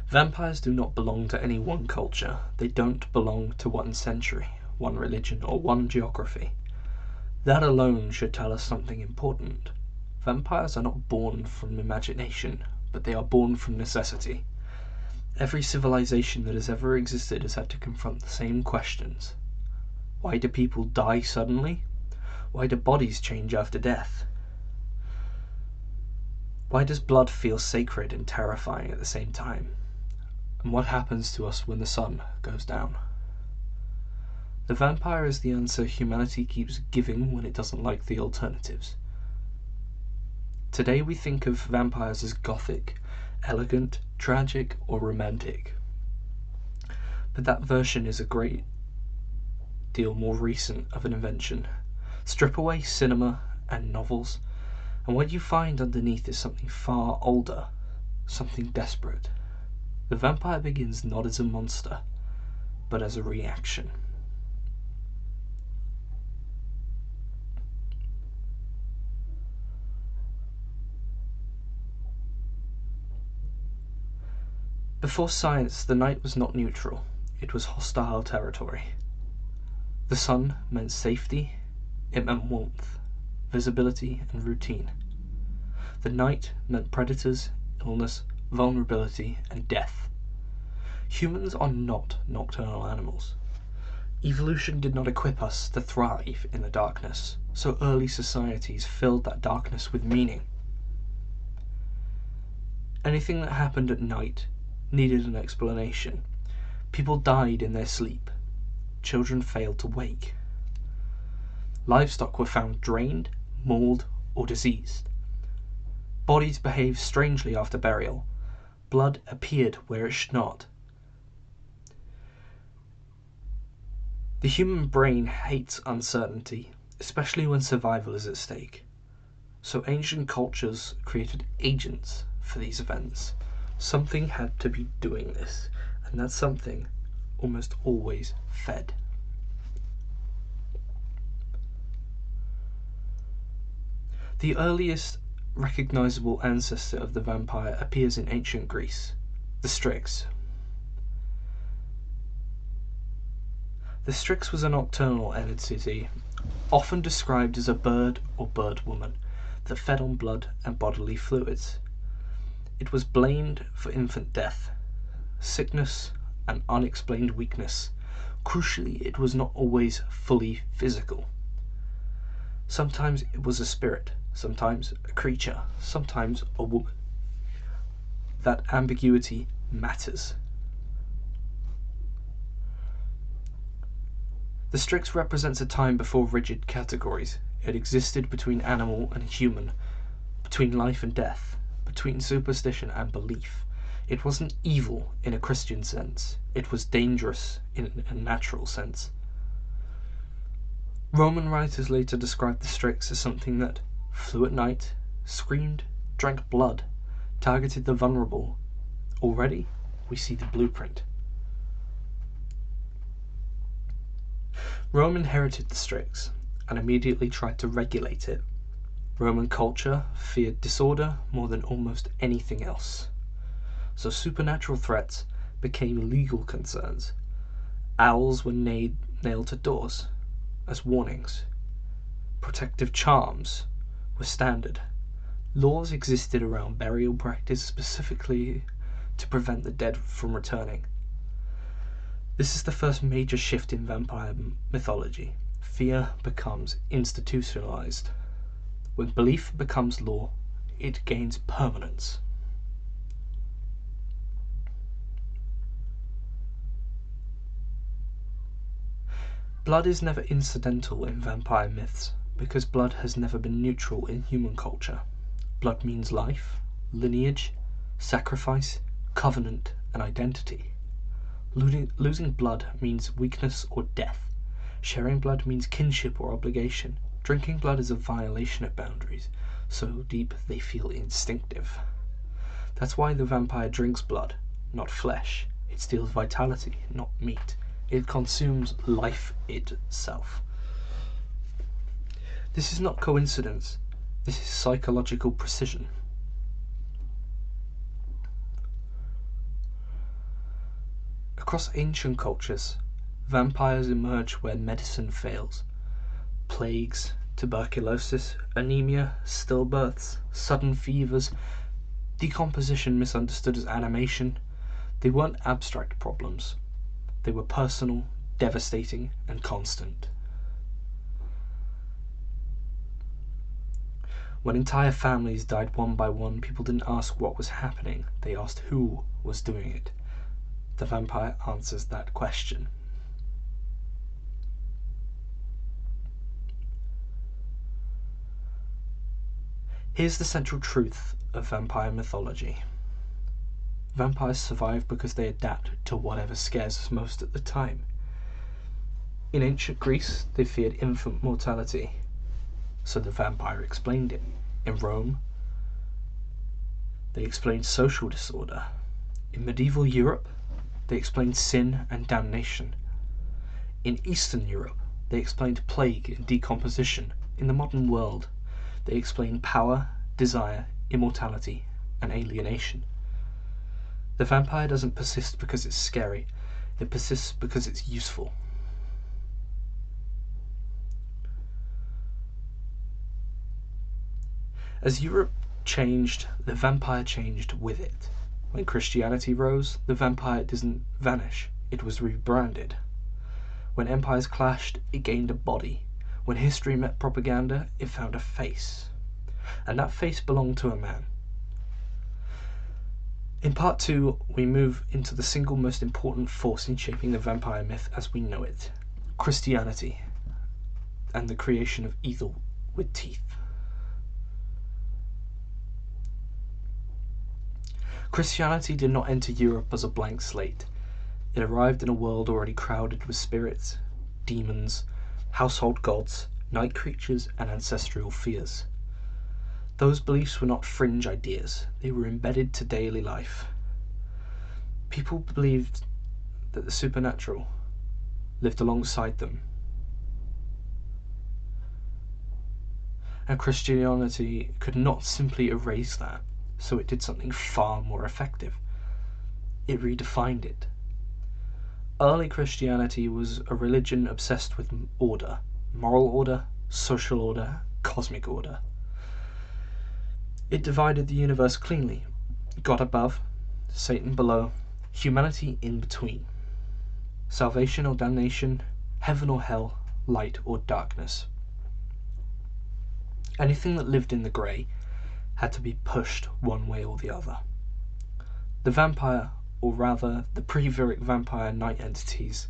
Vampires do not belong to any one culture. They don't belong to one century, one religion, or one geography. That alone should tell us something important. Vampires are not born from imagination, but they are born from necessity. Every civilization that has ever existed has had to confront the same questions. Why do people die suddenly? Why do bodies change after death? Why does blood feel sacred and terrifying at the same time? And what happens to us when the sun goes down? The vampire is the answer humanity keeps giving when it doesn't like the alternatives. Today we think of vampires as gothic, elegant, tragic, or romantic. But that version is a great deal more recent of an invention. Strip away cinema and novels, and what you find underneath is something far older, something desperate. The vampire begins not as a monster, but as a reaction. Before science, the night was not neutral, it was hostile territory. The sun meant safety, it meant warmth, visibility, and routine. The night meant predators, illness, vulnerability, and death. Humans are not nocturnal animals. Evolution did not equip us to thrive in the darkness, so early societies filled that darkness with meaning. Anything that happened at night needed an explanation. People died in their sleep. Children failed to wake. Livestock were found drained, mauled, or diseased. Bodies behaved strangely after burial. Blood appeared where it should not. The human brain hates uncertainty, especially when survival is at stake. So ancient cultures created agents for these events. Something had to be doing this, and that something almost always fed. The earliest recognizable ancestor of the vampire appears in ancient Greece, the Strix. The Strix was a nocturnal entity, often described as a bird or bird-woman, that fed on blood and bodily fluids. It was blamed for infant death, sickness, and unexplained weakness. Crucially, it was not always fully physical. Sometimes it was a spirit, sometimes a creature, sometimes a woman. That ambiguity matters. The Strix represents a time before rigid categories. It existed between animal and human, between life and death, between superstition and belief. It wasn't evil in a Christian sense. It was dangerous in a natural sense. Roman writers later described the Strix as something that flew at night, screamed, drank blood, targeted the vulnerable. Already, we see the blueprint. Rome inherited the Strix and immediately tried to regulate it. Roman culture feared disorder more than almost anything else. So supernatural threats became legal concerns. Owls were nailed to doors as warnings. Protective charms were standard. Laws existed around burial practice specifically to prevent the dead from returning. This is the first major shift in vampire mythology. Fear becomes institutionalized. When belief becomes law, it gains permanence. Blood is never incidental in vampire myths, because blood has never been neutral in human culture. Blood means life, lineage, sacrifice, covenant, and identity. Losing blood means weakness or death. Sharing blood means kinship or obligation. Drinking blood is a violation of boundaries, so deep they feel instinctive. That's why the vampire drinks blood, not flesh. It steals vitality, not meat. It consumes life itself. This is not coincidence. This is psychological precision. Across ancient cultures, vampires emerge where medicine fails. Plagues, tuberculosis, anemia, stillbirths, sudden fevers, decomposition misunderstood as animation. They weren't abstract problems. They were personal, devastating, and constant. When entire families died one by one, people didn't ask what was happening, they asked who was doing it. The vampire answers that question. Here's the central truth of vampire mythology. Vampires survive because they adapt to whatever scares us most at the time. In ancient Greece, they feared infant mortality, so the vampire explained it. In Rome, they explained social disorder. In medieval Europe, they explained sin and damnation. In Eastern Europe, they explained plague and decomposition. In the modern world, they explain power, desire, immortality, and alienation. The vampire doesn't persist because it's scary, it persists because it's useful. As Europe changed, the vampire changed with it. When Christianity rose, the vampire didn't vanish, it was rebranded. When empires clashed, it gained a body. When history met propaganda, it found a face. And that face belonged to a man. In part 2, we move into the single most important force in shaping the vampire myth as we know it, Christianity, and the creation of evil with teeth. Christianity did not enter Europe as a blank slate. It arrived in a world already crowded with spirits, demons, household gods, night creatures, and ancestral fears. Those beliefs were not fringe ideas, they were embedded to daily life. People believed that the supernatural lived alongside them. And Christianity could not simply erase that, so it did something far more effective. It redefined it. Early Christianity was a religion obsessed with order, moral order, social order, cosmic order. It divided the universe cleanly, God above, Satan below, humanity in between. Salvation or damnation, heaven or hell, light or darkness. Anything that lived in the grey had to be pushed one way or the other. The vampire, or rather the pre-Viric vampire night entities,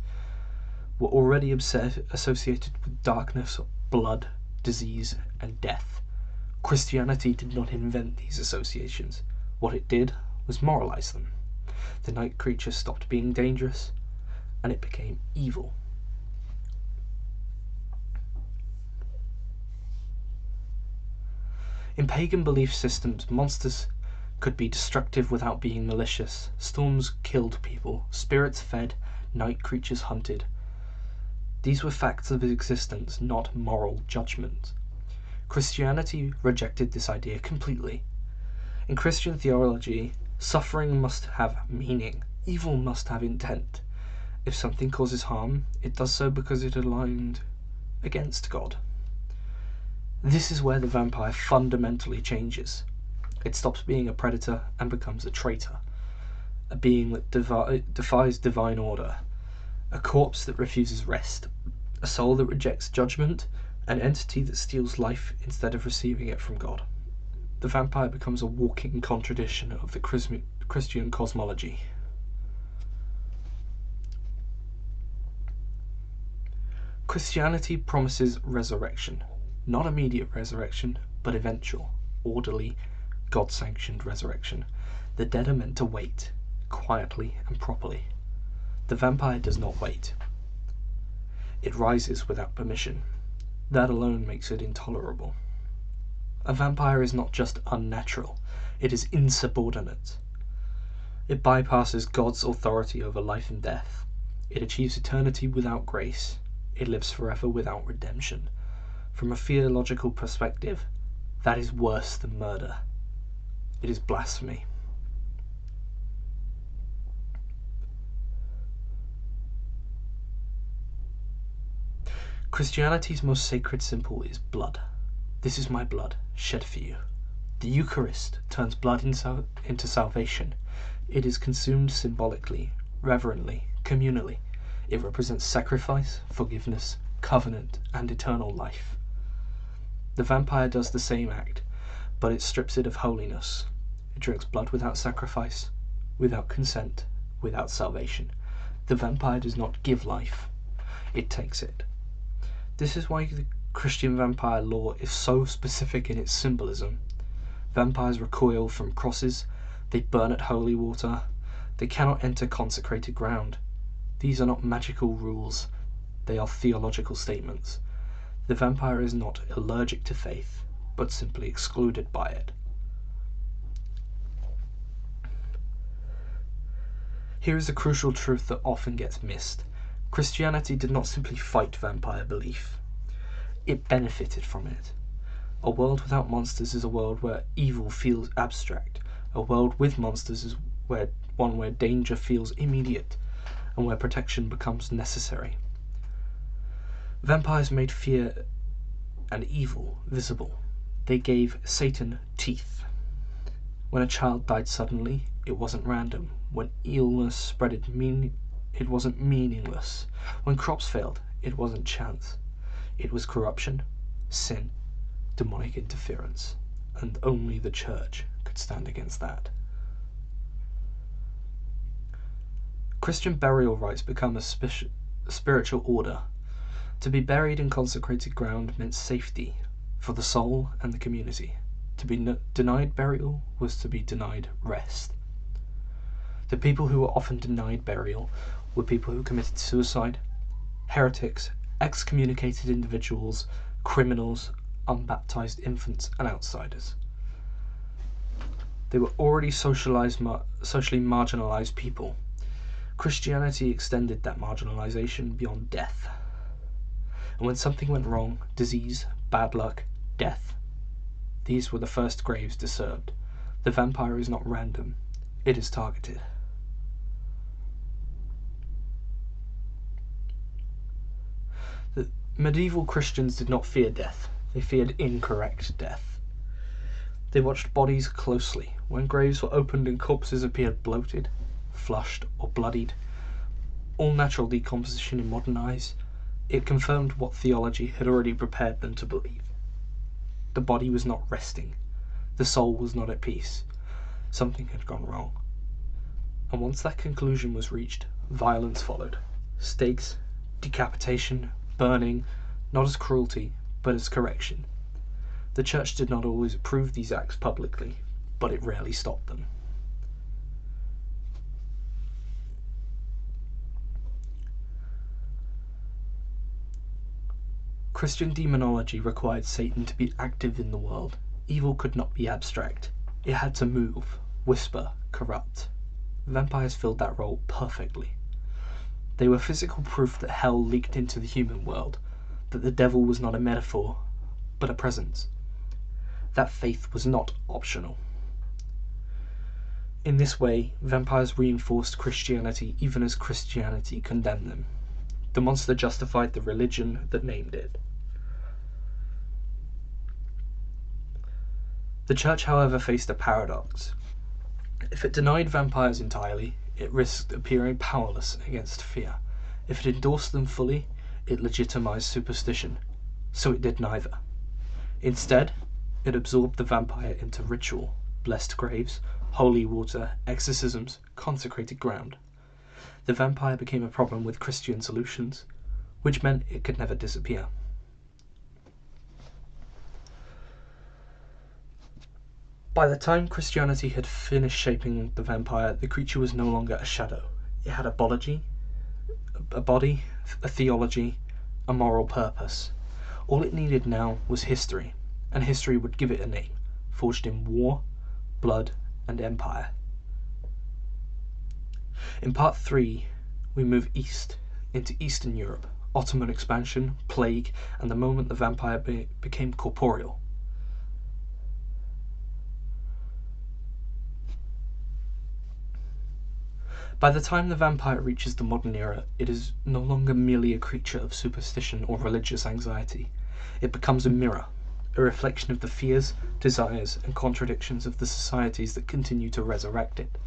were already associated with darkness, blood, disease, and death. Christianity did not invent these associations. What it did was moralize them. The night creature stopped being dangerous, and it became evil. In pagan belief systems, monsters could be destructive without being malicious. Storms killed people, spirits fed, night creatures hunted. These were facts of existence, not moral judgment. Christianity rejected this idea completely. In Christian theology, suffering must have meaning, evil must have intent. If something causes harm, it does so because it aligned against God. This is where the vampire fundamentally changes. It stops being a predator and becomes a traitor, a being that defies divine order, a corpse that refuses rest, a soul that rejects judgment, an entity that steals life instead of receiving it from God. The vampire becomes a walking contradiction of the Christian cosmology. Christianity promises resurrection, not immediate resurrection, but eventual, orderly, God-sanctioned resurrection. The dead are meant to wait, quietly and properly. The vampire does not wait. It rises without permission. That alone makes it intolerable. A vampire is not just unnatural, it is insubordinate. It bypasses God's authority over life and death. It achieves eternity without grace. It lives forever without redemption. From a theological perspective, that is worse than murder. It is blasphemy. Christianity's most sacred symbol is blood. This is my blood, shed for you. The Eucharist turns blood into salvation. It is consumed symbolically, reverently, communally. It represents sacrifice, forgiveness, covenant, and eternal life. The vampire does the same act, but it strips it of holiness. It drinks blood without sacrifice, without consent, without salvation. The vampire does not give life, it takes it. This is why the Christian vampire lore is so specific in its symbolism. Vampires recoil from crosses, they burn at holy water, they cannot enter consecrated ground. These are not magical rules, they are theological statements. The vampire is not allergic to faith, but simply excluded by it. Here is a crucial truth that often gets missed. Christianity did not simply fight vampire belief, it benefited from it. A world without monsters is a world where evil feels abstract. A world with monsters is one where danger feels immediate, and where protection becomes necessary. Vampires made fear and evil visible. They gave Satan teeth. When a child died suddenly, it wasn't random. When illness spread, it wasn't meaningless. When crops failed, it wasn't chance. It was corruption, sin, demonic interference, and only the church could stand against that. Christian burial rites become a spiritual order. To be buried in consecrated ground meant safety for the soul and the community. To be denied burial was to be denied rest. The people who were often denied burial were people who committed suicide, heretics, excommunicated individuals, criminals, unbaptized infants, and outsiders. They were already socially marginalized people. Christianity extended that marginalization beyond death. And when something went wrong, disease, bad luck, death, these were the first graves disturbed. The vampire is not random, it is targeted. The medieval Christians did not fear death, they feared incorrect death. They watched bodies closely. When graves were opened and corpses appeared bloated, flushed, or bloodied, all natural decomposition in modern eyes, it confirmed what theology had already prepared them to believe. The body was not resting. The soul was not at peace. Something had gone wrong. And once that conclusion was reached, violence followed. Stakes, decapitation, burning, not as cruelty, but as correction. The church did not always approve these acts publicly, but it rarely stopped them. Christian demonology required Satan to be active in the world. Evil could not be abstract. It had to move, whisper, corrupt. Vampires filled that role perfectly. They were physical proof that hell leaked into the human world, that the devil was not a metaphor, but a presence. That faith was not optional. In this way, vampires reinforced Christianity even as Christianity condemned them. The monster justified the religion that named it. The church, however, faced a paradox. If it denied vampires entirely, it risked appearing powerless against fear. If it endorsed them fully, it legitimized superstition. So it did neither. Instead, it absorbed the vampire into ritual, blessed graves, holy water, exorcisms, consecrated ground. The vampire became a problem with Christian solutions, which meant it could never disappear. By the time Christianity had finished shaping the vampire, the creature was no longer a shadow. It had a body, a theology, a moral purpose. All it needed now was history, and history would give it a name, forged in war, blood, and empire. In part 3, we move east, into Eastern Europe, Ottoman expansion, plague, and the moment the vampire became corporeal. By the time the vampire reaches the modern era, it is no longer merely a creature of superstition or religious anxiety. It becomes a mirror, a reflection of the fears, desires, and contradictions of the societies that continue to resurrect it.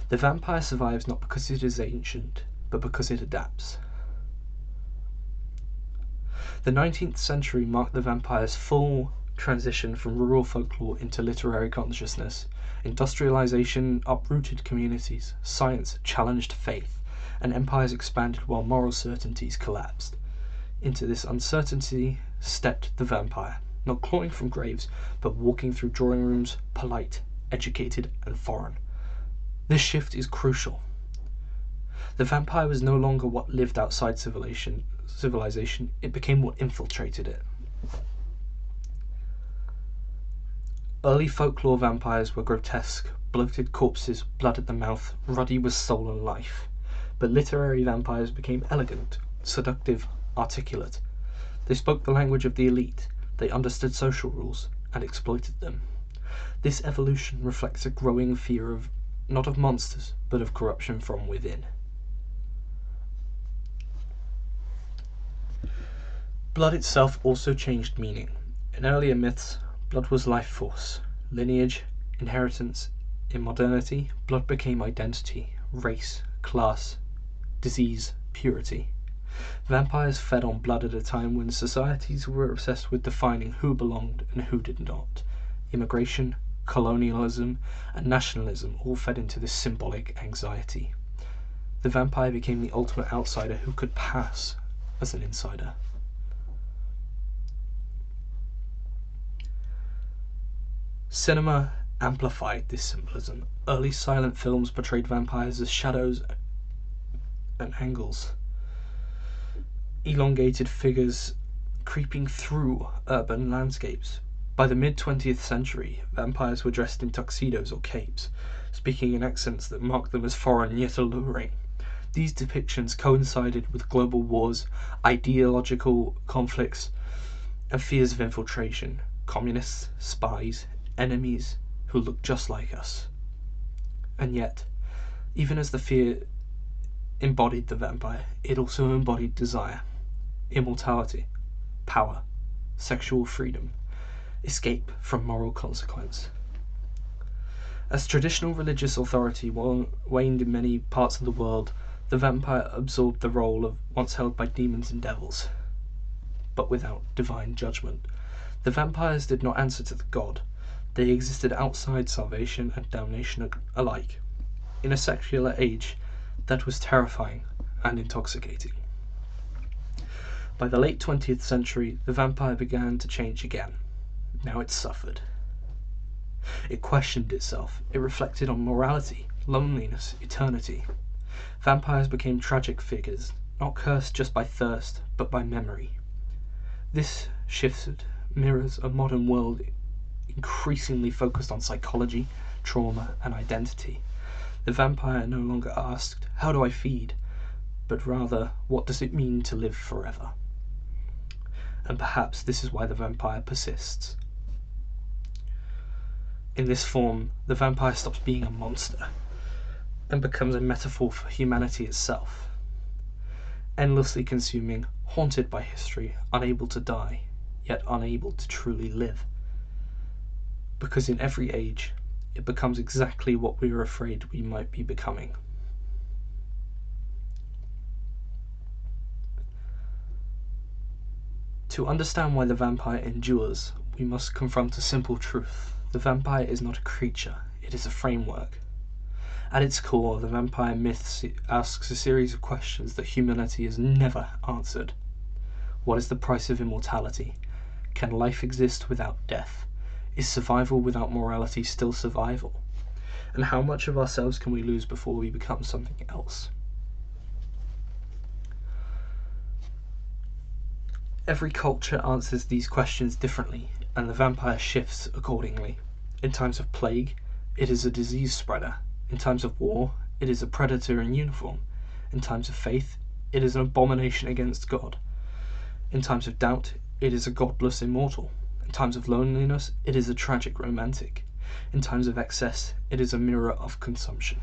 The vampire survives not because it is ancient, but because it adapts. The 19th century marked the vampire's full transition from rural folklore into literary consciousness. Industrialization uprooted communities, science challenged faith, and empires expanded while moral certainties collapsed. Into this uncertainty stepped the vampire, not clawing from graves, but walking through drawing rooms, polite, educated, and foreign. This shift is crucial. The vampire was no longer what lived outside civilization, it became what infiltrated it. Early folklore vampires were grotesque, bloated corpses, blood at the mouth, ruddy with soul and life. But literary vampires became elegant, seductive, articulate. They spoke the language of the elite, they understood social rules, and exploited them. This evolution reflects a growing fear of, not of monsters, but of corruption from within. Blood itself also changed meaning. In earlier myths, blood was life force, lineage, inheritance. In modernity, blood became identity, race, class, disease, purity. Vampires fed on blood at a time when societies were obsessed with defining who belonged and who did not. Immigration, colonialism, and nationalism all fed into this symbolic anxiety. The vampire became the ultimate outsider who could pass as an insider. Cinema amplified this symbolism. Early silent films portrayed vampires as shadows and angles, elongated figures creeping through urban landscapes. By the mid-20th century, vampires were dressed in tuxedos or capes, speaking in accents that marked them as foreign yet alluring. These depictions coincided with global wars, ideological conflicts, and fears of infiltration. Communists, spies, enemies who looked just like us. And yet, even as the fear embodied the vampire, it also embodied desire, immortality, power, sexual freedom, escape from moral consequence. As traditional religious authority waned in many parts of the world, the vampire absorbed the role of once held by demons and devils, but without divine judgment. The vampires did not answer to the god. They existed outside salvation and damnation alike. In a secular age, that was terrifying and intoxicating. By the late 20th century, the vampire began to change again. Now it suffered. It questioned itself. It reflected on morality, loneliness, eternity. Vampires became tragic figures, not cursed just by thirst, but by memory. This shift mirrors a modern world increasingly focused on psychology, trauma, and identity. The vampire no longer asked, "How do I feed?" but rather, "What does it mean to live forever?" And perhaps this is why the vampire persists. In this form, the vampire stops being a monster and becomes a metaphor for humanity itself. Endlessly consuming, haunted by history, unable to die, yet unable to truly live. Because in every age, it becomes exactly what we were afraid we might be becoming. To understand why the vampire endures, we must confront a simple truth. The vampire is not a creature, it is a framework. At its core, the vampire myth asks a series of questions that humanity has never answered. What is the price of immortality? Can life exist without death? Is survival without morality still survival? And how much of ourselves can we lose before we become something else? Every culture answers these questions differently, and the vampire shifts accordingly. In times of plague, it is a disease spreader. In times of war, it is a predator in uniform. In times of faith, it is an abomination against God. In times of doubt, it is a godless immortal. In times of loneliness, it is a tragic romantic. In times of excess, it is a mirror of consumption.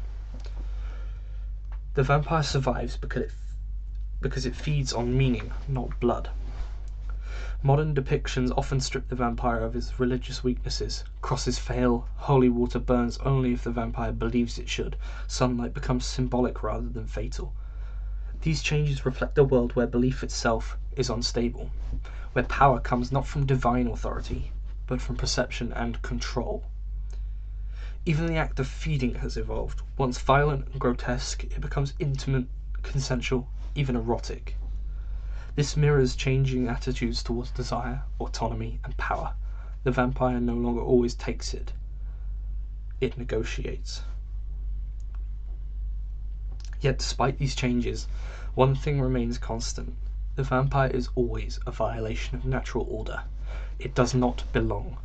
The vampire survives because it feeds on meaning, not blood. Modern depictions often strip the vampire of his religious weaknesses. Crosses fail, holy water burns only if the vampire believes it should, sunlight becomes symbolic rather than fatal. These changes reflect a world where belief itself is unstable, where power comes not from divine authority, but from perception and control. Even the act of feeding has evolved. Once violent and grotesque, it becomes intimate, consensual, even erotic. This mirrors changing attitudes towards desire, autonomy, and power. The vampire no longer always takes it. It negotiates. Yet despite these changes, one thing remains constant. The vampire is always a violation of natural order. It does not belong.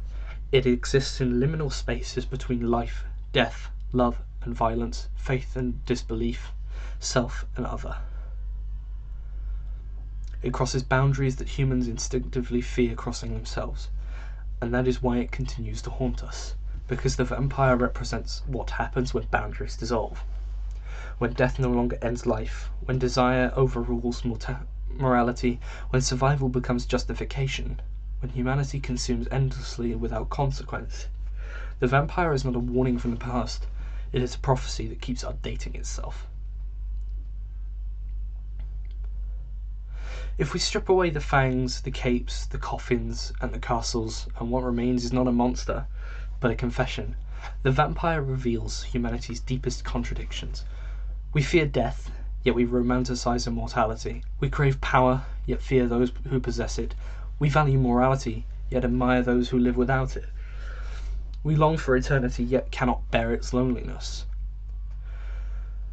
It exists in liminal spaces between life, death, love and violence, faith and disbelief, self and other. It crosses boundaries that humans instinctively fear crossing themselves, and that is why it continues to haunt us, because the vampire represents what happens when boundaries dissolve. When death no longer ends life, when desire overrules morality, when survival becomes justification, when humanity consumes endlessly without consequence. The vampire is not a warning from the past, it is a prophecy that keeps updating itself. If we strip away the fangs, the capes, the coffins, and the castles, and what remains is not a monster, but a confession, the vampire reveals humanity's deepest contradictions. We fear death, yet we romanticize immortality. We crave power, yet fear those who possess it. We value morality, yet admire those who live without it. We long for eternity, yet cannot bear its loneliness.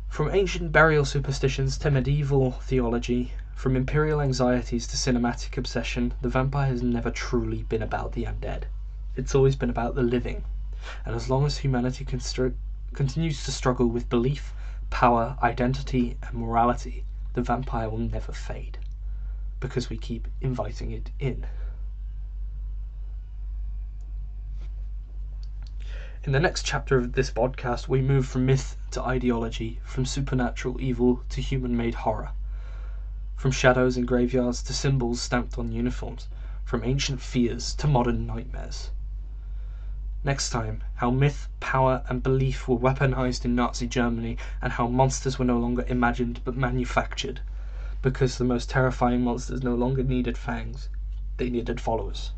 From ancient burial superstitions to medieval theology, from imperial anxieties to cinematic obsession, the vampire has never truly been about the undead. It's always been about the living. And as long as humanity continues to struggle with belief, power, identity, and morality, the vampire will never fade, because we keep inviting it in. In the next chapter of this podcast, we move from myth to ideology, from supernatural evil to human-made horror, from shadows in graveyards to symbols stamped on uniforms, from ancient fears to modern nightmares. Next time, how myth, power, and belief were weaponized in Nazi Germany, and how monsters were no longer imagined but manufactured, because the most terrifying monsters no longer needed fangs, they needed followers.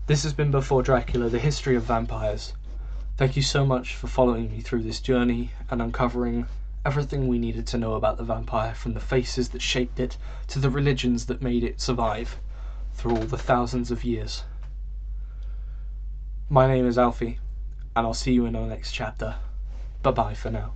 This has been Before Dracula, the history of vampires. Thank you so much for following me through this journey and uncovering everything we needed to know about the vampire, from the faces that shaped it to the religions that made it survive through all the thousands of years. My name is Alfie, and I'll see you in our next chapter. Bye bye for now.